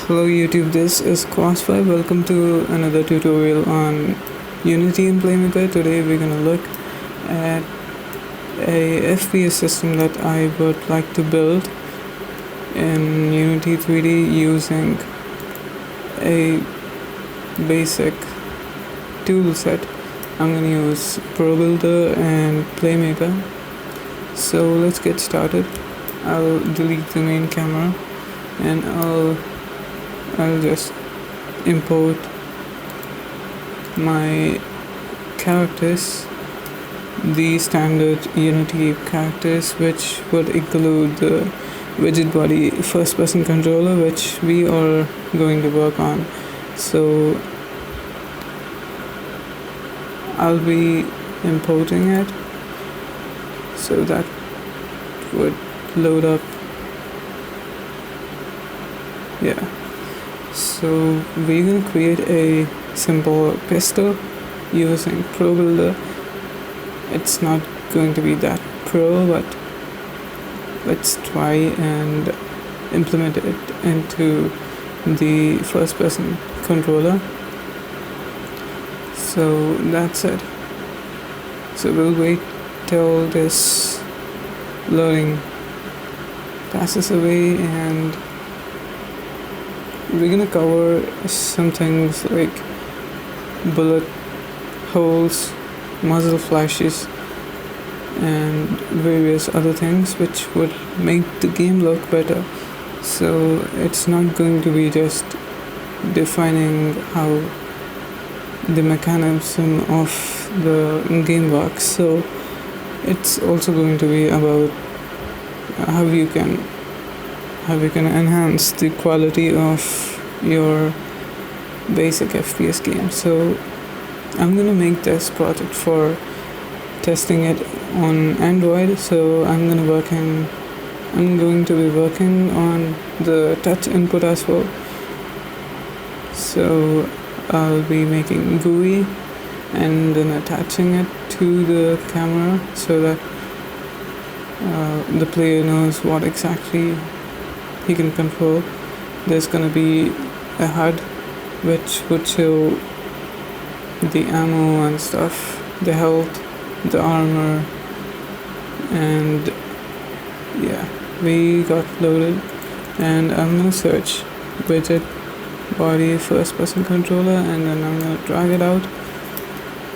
Hello YouTube, this is Crossfire. Welcome to another tutorial on Unity and Playmaker. Today we're gonna look at a FPS system that I would like to build in Unity 3D using a basic tool set. I'm gonna use ProBuilder and Playmaker. So let's get started. I'll delete the main camera and I'll just import my characters, the standard Unity characters, which would include the widget body first person controller, which we are going to work on. So I'll be importing it, so that would load up. So we're going to create a simple pistol using ProBuilder. It's not going to be that pro, but let's try and implement it into the first person controller. So that's it. So we'll wait till this loading passes away, and we're gonna cover some things like bullet holes, muzzle flashes, and various other things which would make the game look better. So it's not going to be just defining how the mechanism of the game works. So it's also going to be about how you can enhance the quality of your basic FPS game. So I'm gonna make this project for testing it on Android. So I'm going to be working on the touch input as well. So I'll be making GUI and then attaching it to the camera so that the player knows what exactly he can control. There's gonna be a HUD which would show the ammo and stuff, the health, the armor, and yeah, we got loaded. And I'm gonna search widget body first person controller, and then I'm gonna drag it out.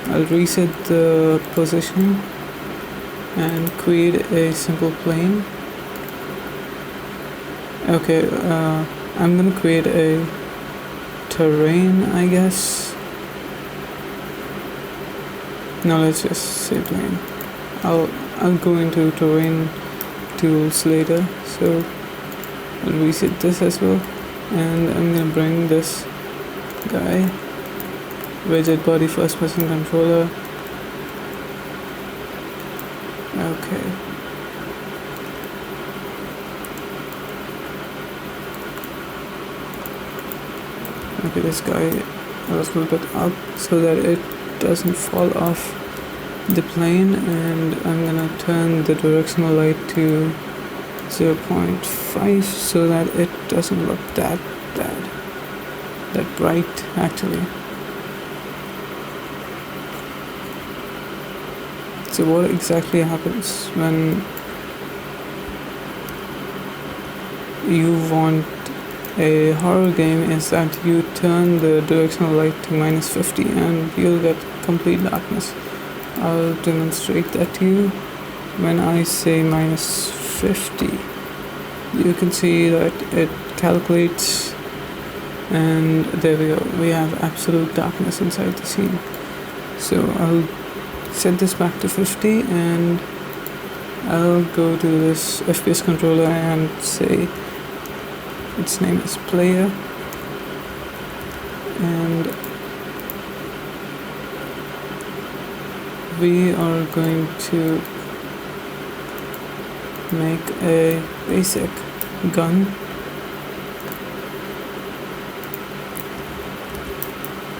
I'll reset the position and create a simple plane. Okay, I'm gonna create a terrain, I guess. No, let's just say plane. I'll go into terrain tools later. So I'll reset this as well, and I'm gonna bring this guy, widget body first person controller. Okay. Okay, this guy was a little bit up so that it doesn't fall off the plane, and I'm gonna turn the directional light to 0.5 so that it doesn't look that bright actually. So what exactly happens when you want a horror game is that you turn the directional light to -50 and you'll get complete darkness. I'll demonstrate that to you. When I say -50, you can see that it calculates, and there we go. We have absolute darkness inside the scene. So I'll set this back to 50, and I'll go to this FPS controller and say its name is player, and we are going to make a basic gun.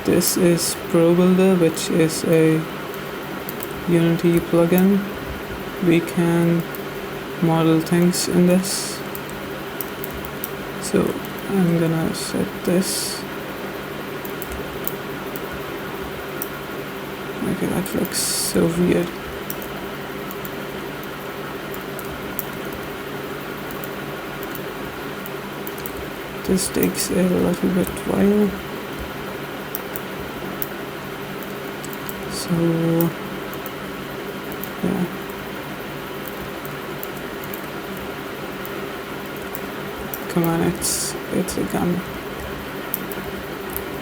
This is ProBuilder, which is a Unity plugin. We can model things in this. So I'm gonna set this. Okay, that looks so weird. This takes a little bit while. So yeah. Come on, it's a gun.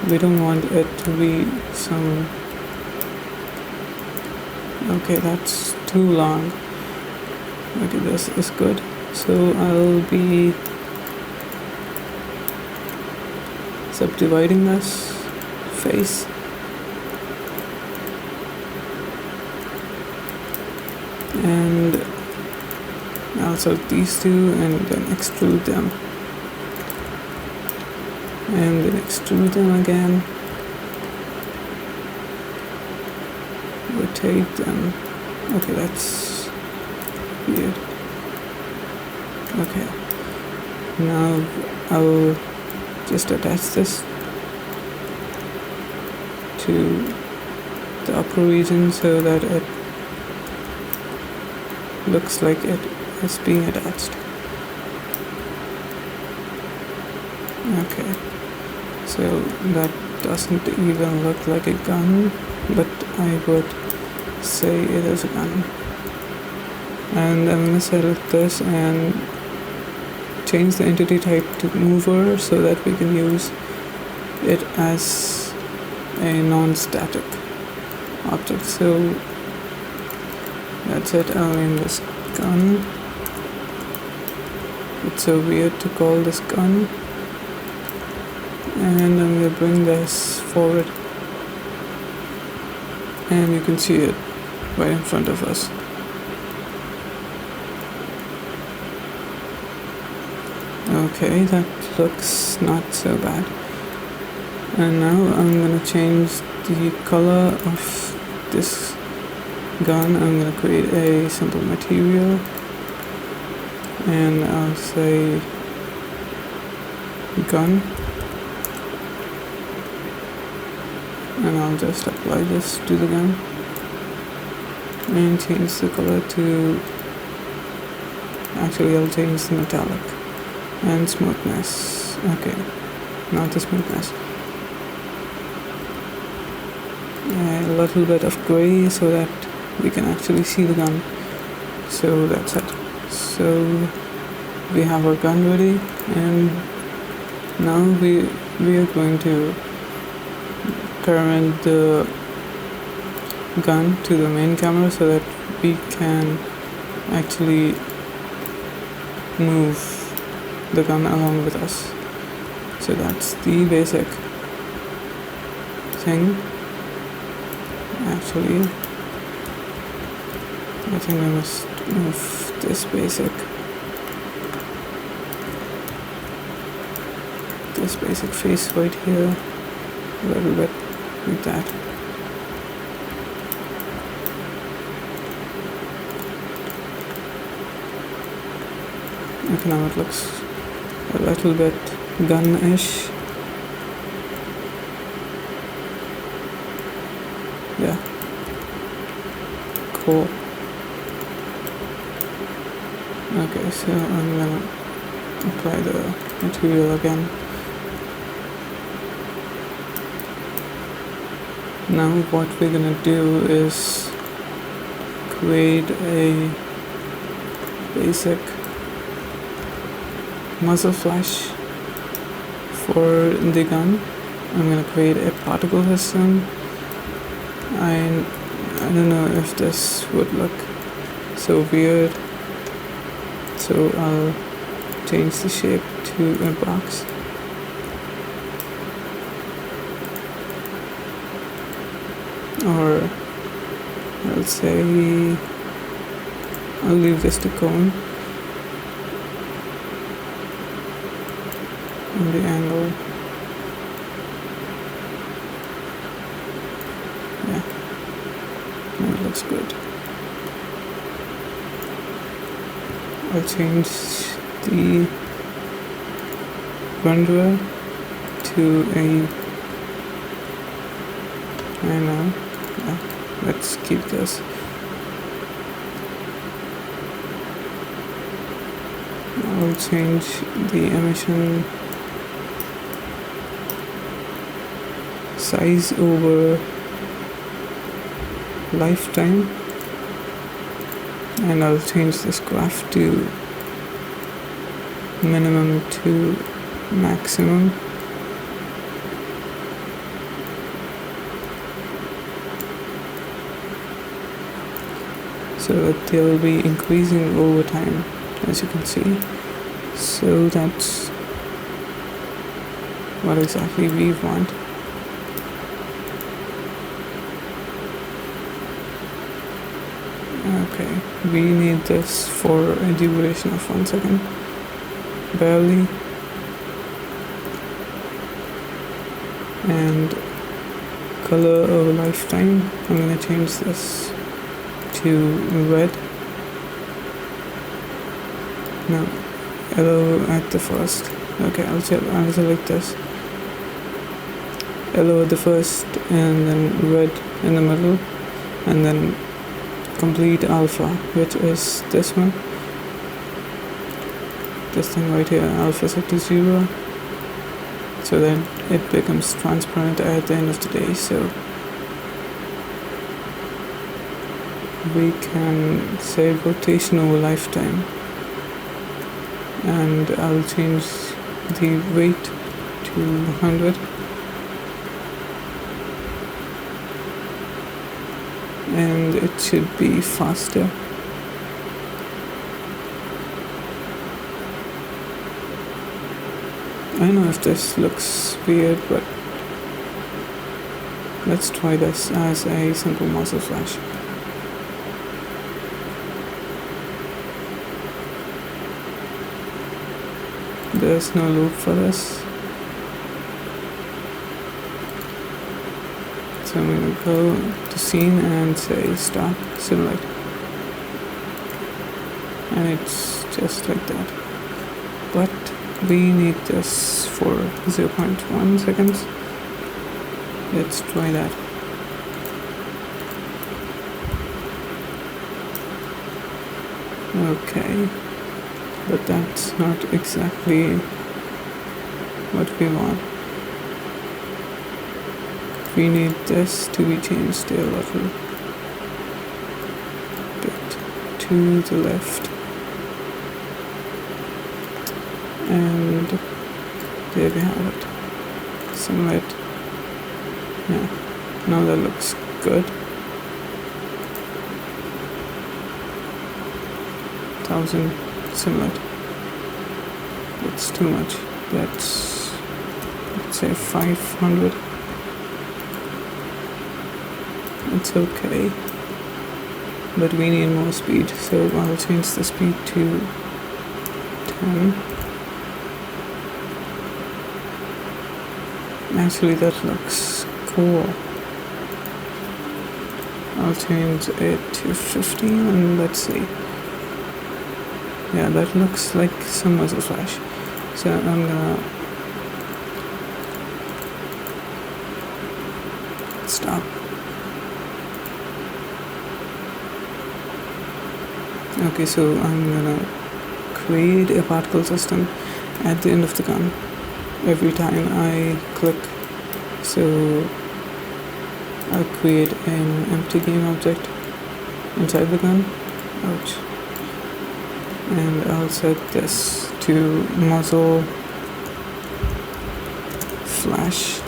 We don't want it to be some... Okay, that's too long. Okay, this is good. So I'll be subdividing this face. And I'll select these two and then extrude them. And then extrude them again. Rotate them. Okay, that's weird. Okay. Now I'll just attach this to the upper region so that it looks like it is being attached. Okay, so that doesn't even look like a gun, but I would say it is a gun. And I'm gonna select this and change the entity type to mover so that we can use it as a non-static object. So that's it. I'll name this gun. It's so weird to call this gun. And I'm going to bring this forward. And you can see it right in front of us. Okay, that looks not so bad. And now I'm going to change the color of this gun. I'm going to create a simple material and I'll say gun, and I'll just apply this to the gun and change the color to, actually I'll change the metallic and smoothness. Okay, not the smoothness, a little bit of gray so that we can actually see the gun. So that's it. So we have our gun ready, and now we are going to pyramid the gun to the main camera so that we can actually move the gun along with us. So that's the basic thing. Actually, I think I must move this basic face right here a little bit like that. Okay, now it looks a little bit gun-ish. Yeah, cool. Okay, so I'm gonna apply the material again. Now what we're gonna do is create a basic muzzle flash for the gun. I'm gonna create a particle system. I don't know if this would look so weird, so I'll change the shape to a box. Or I'll say I'll leave this to cone and the angle. Yeah, that looks good. I'll change the renderer to a, I know, yeah, let's keep this. I'll change the emission size over lifetime, and I'll change this graph to minimum to maximum. So that they'll be increasing over time, as you can see. So that's what exactly we want. Okay, we need this for a duration of 1 second, barely, and color over lifetime, I'm gonna change this to red. No, yellow at the first. Okay, I'll select this. Yellow at the first, and then red in the middle, and then complete alpha, which is this one. This thing right here, alpha set to 0, so that it becomes transparent at the end of the day. So we can say rotation over lifetime, and I'll change the weight to 100, and it should be faster. I know if this looks weird, but let's try this as a simple muzzle flash. There's no loop for this, so I'm going to go to scene and say start simulate, and it's just like that. But we need this for 0.1 seconds. Let's try that. Okay, but that's not exactly what we want. We need this to be changed a little bit to the left, and there we have it. Simulate. Yeah, now that looks good. 1000 simulate. That's too much. Let's say 500. It's okay, but we need more speed, so I'll change the speed to 10. Actually, that looks cool. I'll change it to 15, and let's see. Yeah, that looks like some muzzle flash. So I'm gonna stop. Okay, so I'm gonna create a particle system at the end of the gun every time I click. So I'll create an empty game object inside the gun. Ouch. And I'll set this to muzzle flash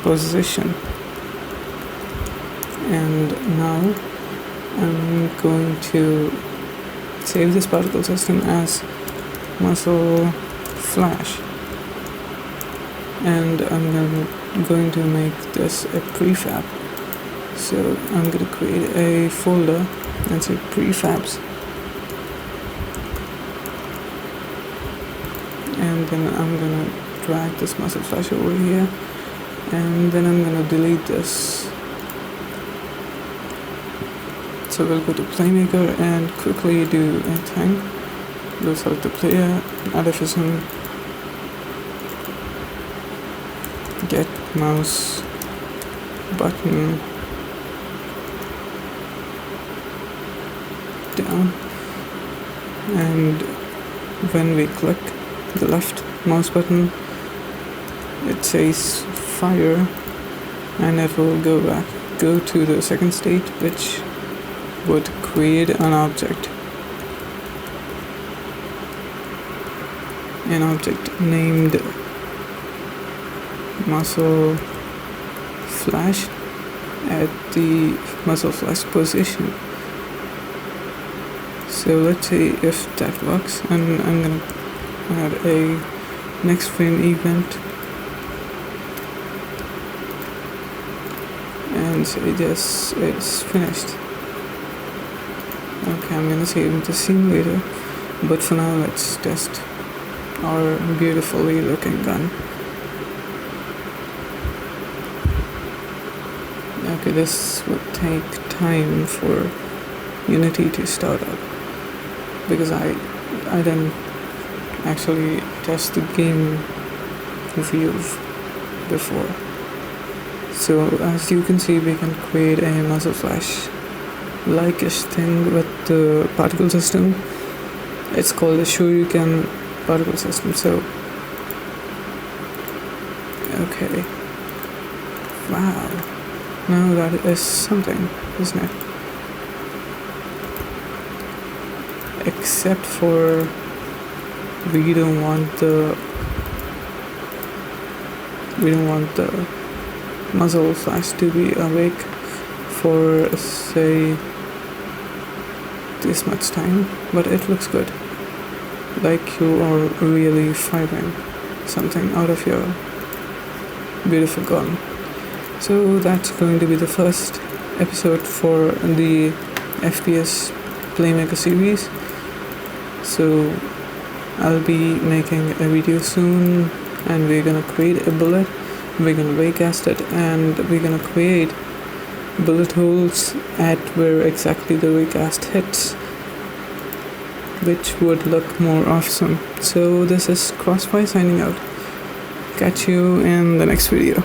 position. And now I'm going to save this particle system as muzzle flash, and I'm going to make this a prefab. So I'm going to create a folder and say prefabs, and then I'm going to drag this muzzle flash over here, and then I'm going to delete this. So we'll go to Playmaker and quickly do a thing. We'll select the player, add FSM, get mouse button down, and when we click the left mouse button, it says fire, and it will go to the second state, which would create an object named muzzle flash at the muzzle flash position. So let's see if that works, and I'm gonna add a next frame event and say this is finished. Okay, I'm gonna save the scene later, but for now let's test our beautifully looking gun. Okay, this would take time for Unity to start up, because I didn't actually test the game view before. So as you can see, we can create a muzzle flash like-ish thing with the particle system. It's called the Shuriken particle system. So okay, wow, now that is something, isn't it? Except for we don't want the muzzle flash to be awake for, say, this much time, but it looks good, like you are really firing something out of your beautiful gun. So that's going to be the first episode for the FPS Playmaker series. So I'll be making a video soon, and we're gonna create a bullet, we're gonna raycast it, and we're gonna create bullet holes at where exactly the raycast hits, which would look more awesome. So this is Crossfire signing out. Catch you in the next video.